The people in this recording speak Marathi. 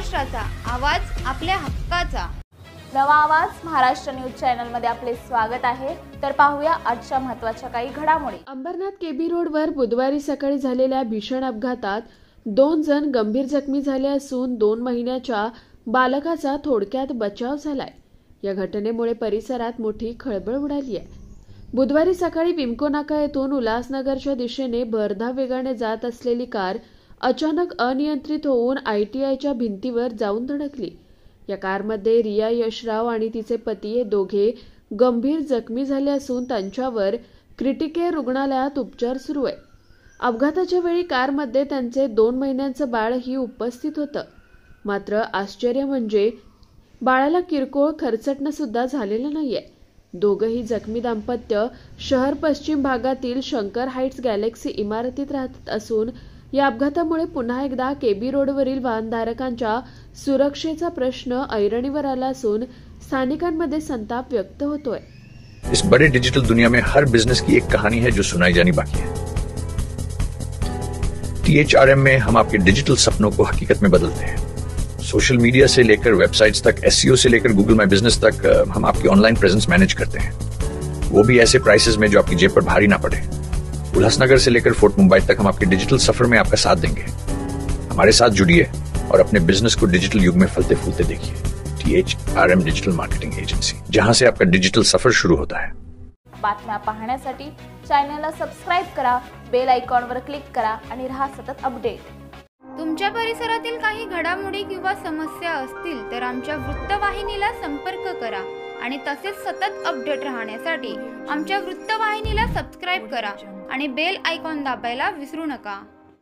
महाराष्ट्राचा आवाज आपल्या हक्काचा। नवा आवाज महाराष्ट्र न्यूज चॅनल मध्ये आपले स्वागत आहे। तर पाहूया आजच्या महत्त्वाच्या काही घडामोडी। अंबरनाथ केबी रोडवर बुधवारी सकाळी झालेल्या भीषण अपघातात 2 जण गंभीर जखमी झाले असून 2 महिन्याच्या बालकाचा थोडक्यात बचाव झालाय। या घटनेमुळे परिसरात मोठी खळबळ उडाली आहे। बुधवारी सकाळी विमको नाका येथून उल्हासनगरच्या दिशेने भरधाव वेगाने जात असलेली कार अचानक अनियंत्रित होऊन ITIच्या भिंतीवर जाऊन धडकली। या कारमध्ये रिया यशराव आणि तिचे पती हे दोघे गंभीर जखमी झाले असून त्यांच्यावर क्रिटिकेअर रुग्णालयात उपचार सुरू आहे। अपघाताच्या वेळी कारमध्ये त्यांचे 2 महिन्यांचं बाळही उपस्थित होतं। मात्र आश्चर्य म्हणजे बाळाला किरकोळ खरचटणं सुद्धा झालेलं नाहीये। दोघंही जखमी दाम्पत्य शहर पश्चिम भागातील शंकर हाइट्स गॅलेक्सी इमारतीत राहत असून या अपघातामुळे पुन्हा एकदा केबी रोडवरील वाहनधारकांच्या सुरक्षेचा प्रश्न ऐरणीवर आला असून स्थानिकांमध्ये संताप व्यक्त होतोय। इस बड़े डिजिटल दुनिया में हर बिजनेस की एक कहानी है जो सुनाई जानी बाकी है। THRM में हम आपके डिजिटल सपनों को हकीकत में बदलते हैं। सोशल मीडिया से लेकर वेबसाइट्स तक, SEO से लेकर गूगल माई बिजनेस तक, हम आपकी ऑनलाइन प्रेजेंस मैनेज करते हैं, वो भी ऐसे प्राइसेस में जो आपकी जेब पर भारी ना पड़े। उल्हासनगर से लेकर फोर्ट मुंबई तक हम आपके डिजिटल सफर में आपका साथ देंगे। हमारे साथ जुड़िए और अपने बिजनेस को डिजिटल युग में फलते फूलते देखिए। THRM डिजिटल मार्केटिंग एजेंसी, जहां से आपका डिजिटल सफर शुरू होता है। बातम्या पाहण्यासाठी चॅनलला सबस्क्राइब करा, बेल आयकॉनवर क्लिक करा आणि रहा सतत अपडेट। तुमच्या परिसरातील काही घडामोडी किंवा समस्या असतील तर आमच्या वृत्तवाहिनीला संपर्क करा आणि तसेच सतत अपडेट राहण्यासाठी आमच्या वृत्तवाहिनीला सबस्क्राइब करा आणि बेल आयकॉन दाबायला विसरू नका।